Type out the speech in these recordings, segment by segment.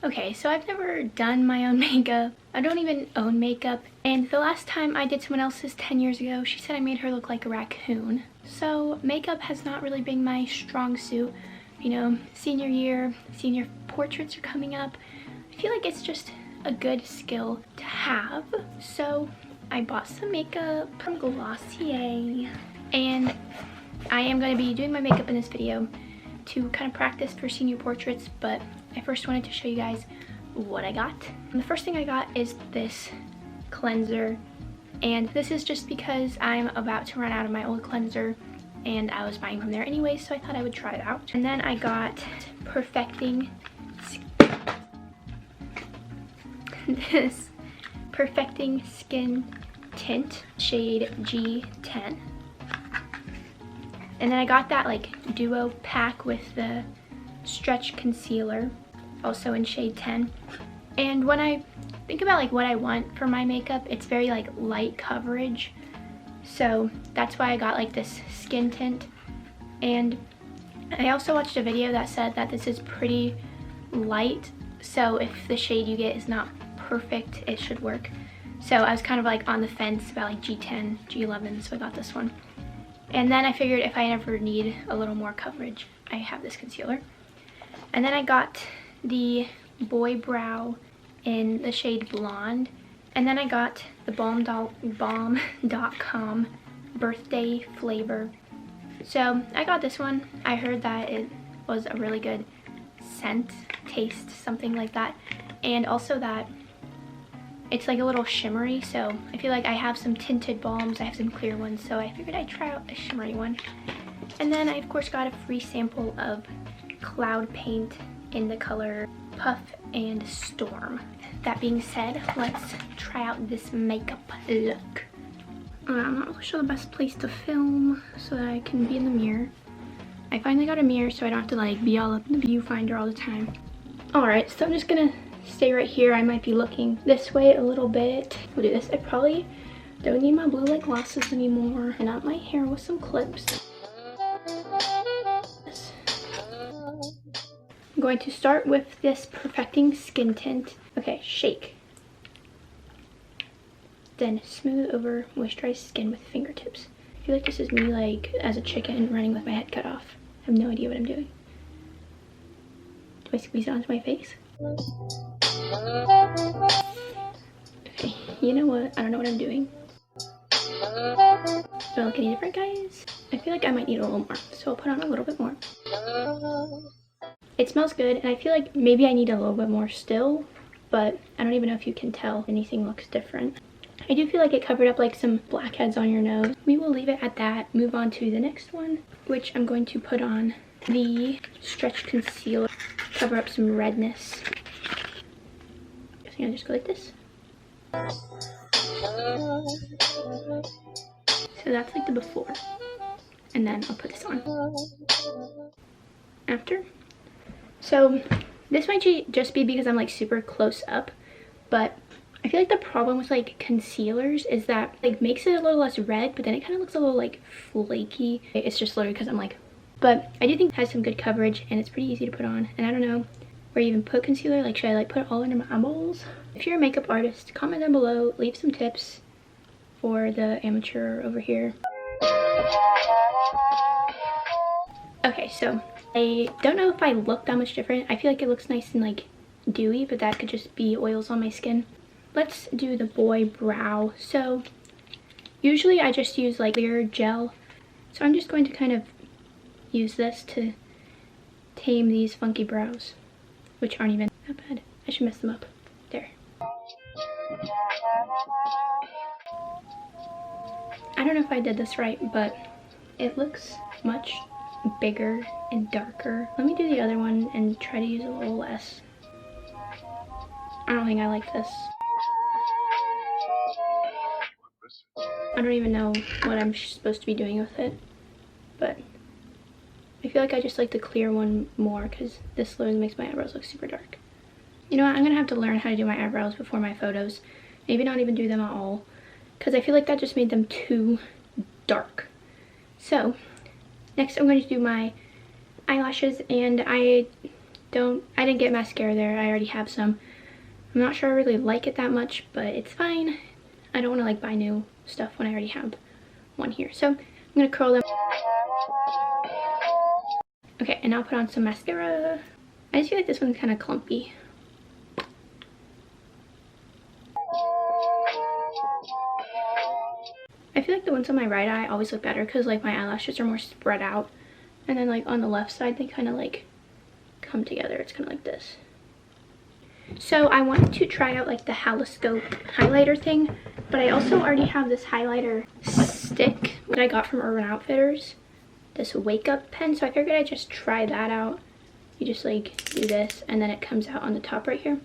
Okay, so I've never done my own makeup. I don't even own makeup. And the last time I did someone else's 10 years ago, she said I made her look like a raccoon. So makeup has not really been my strong suit. You know, senior year, senior portraits are coming up. I feel like it's just a good skill to have. So I bought some makeup from Glossier. And I am going to be doing my makeup in this video to kind of practice for senior portraits, but I first wanted to show you guys what I got. And the first thing I got is this cleanser, and this is just because I'm about to run out of my old cleanser and I was buying from there anyway, so I thought I would try it out. And then I got this Perfecting Skin Tint shade G10. And then I got that like duo pack with the stretch concealer, also in shade 10. And when I think about like what I want for my makeup, it's very like light coverage. So that's why I got like this skin tint. And I also watched a video that said that this is pretty light. So if the shade you get is not perfect, it should work. So I was kind of like on the fence about like G10, G11, so I got this one. And then I figured if I ever need a little more coverage, I have this concealer. And then I got the Boy Brow in the shade Blonde. And then I got the Balm.com Birthday Flavor. So I got this one. I heard that it was a really good scent, taste, something like that. And also that it's like a little shimmery, so I feel like I have some tinted balms, I have some clear ones, so I figured I'd try out a shimmery one. And then I of course got a free sample of Cloud Paint in the color Puff and Storm. That being said, let's try out this makeup look. I'm not really sure the best place to film so that I can be in the mirror. I finally got a mirror so I don't have to like be all up in the viewfinder all the time. Alright, so I'm just gonna stay right here. I might be looking this way a little bit. We'll do this. I probably don't need my blue light glasses anymore. And out my hair with some clips. I'm going to start with this Perfecting Skin Tint. Okay, shake. Then smooth over moisturized skin with fingertips. I feel like this is me like as a chicken running with my head cut off. I have no idea what I'm doing. Do I squeeze it onto my face? Okay, you know what? I don't know what I'm doing. Do I look any different, guys? I feel like I might need a little more, so I'll put on a little bit more. It smells good, and I feel like maybe I need a little bit more still, but I don't even know if you can tell anything looks different. I do feel like it covered up like some blackheads on your nose. We will leave it at that. Move on to the next one, which I'm going to put on the Stretch Concealer. Cover up some redness. I think I'll just go like this. So that's like the before. And then I'll put this on. After. So this might just be because I'm like super close up, but I feel like the problem with like concealers is that like makes it a little less red, but then it kind of looks a little like flaky. It's just literally because I'm like, but I do think it has some good coverage and it's pretty easy to put on. And I don't know where you even put concealer. Like, should I like put it all under my eyeballs? If you're a makeup artist, comment down below, leave some tips for the amateur over here. Okay, so I don't know if I look that much different. I feel like it looks nice and like dewy, but that could just be oils on my skin. Let's do the Boy Brow. So usually I just use like clear gel. So I'm just going to kind of use this to tame these funky brows, which aren't even that bad. I should mess them up. There. I don't know if I did this right, but it looks much bigger and darker. Let me do the other one and try to use a little less. I don't think I like this. I don't even know what I'm supposed to be doing with it, but I feel like I just like the clear one more because this literally makes my eyebrows look super dark. You know what, I'm gonna have to learn how to do my eyebrows before my photos. Maybe not even do them at all, because I feel like that just made them too dark. So next I'm going to do my eyelashes, and I I didn't get mascara there. I already have some. I'm not sure I really like it that much, but it's fine. I don't want to like buy new stuff when I already have one here. So I'm gonna curl them. Okay, and now I'll put on some mascara. I just feel like this one's kind of clumpy. I feel like the ones on my right eye always look better because like my eyelashes are more spread out. And then like on the left side, they kind of like come together. It's kind of like this. So I wanted to try out like the Haloscope highlighter thing, but I also already have this highlighter stick that I got from Urban Outfitters. This wake up pen, so I figured I'd just try that out. You just like do this and then it comes out on the top right here.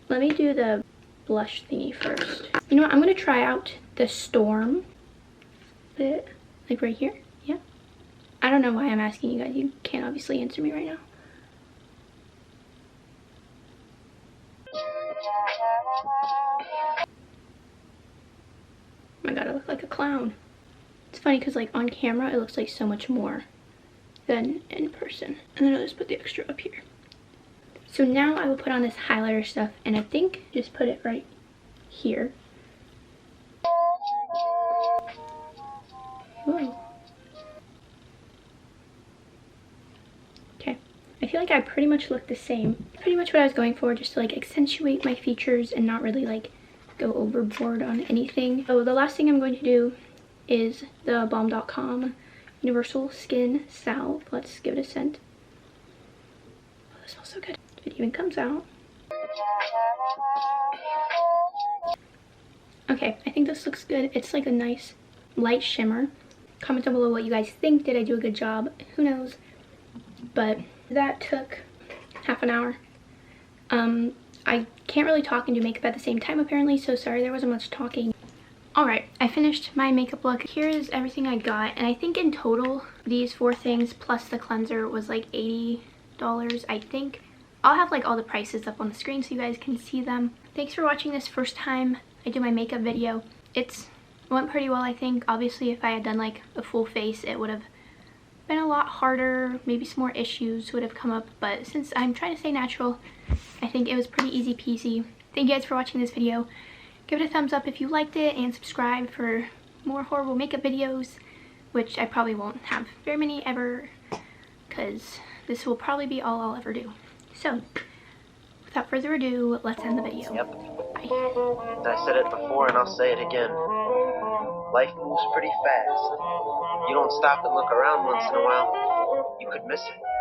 Let me do the blush thingy first. You know what, I'm gonna try out the Storm bit, like right here. Yeah, I don't know why I'm asking you guys. You can't obviously answer me right now. Oh my god, I look like a clown. It's funny because like on camera it looks like so much more than in person. And then I'll just put the extra up here. So now I will put on this highlighter stuff, and I think just put it right here. Whoa. Okay, I feel like I pretty much look the same. Pretty much what I was going for, just to like accentuate my features and not really like go overboard on anything. So the last thing I'm going to do is the Balm.com Universal Skin Salve. Let's give it a scent. Oh, this smells so good. It even comes out. Okay, I think this looks good. It's like a nice light shimmer. Comment down below what you guys think. Did I do a good job? Who knows? But that took half an hour. I can't really talk and do makeup at the same time apparently, so sorry there wasn't much talking. Alright, I finished my makeup look. Here is everything I got, and I think in total these 4 things plus the cleanser was like $80, I think. I'll have like all the prices up on the screen so you guys can see them. Thanks for watching this first time I do my makeup video. It went pretty well, I think. Obviously if I had done like a full face it would have been a lot harder. Maybe some more issues would have come up, but since I'm trying to stay natural, I think it was pretty easy peasy. Thank you guys for watching this video. Give it a thumbs up if you liked it, and subscribe for more horrible makeup videos, which I probably won't have very many ever, because this will probably be all I'll ever do. So, without further ado, let's end the video. Yep. Bye. I said it before and I'll say it again. Life moves pretty fast. You don't stop and look around once in a while, you could miss it.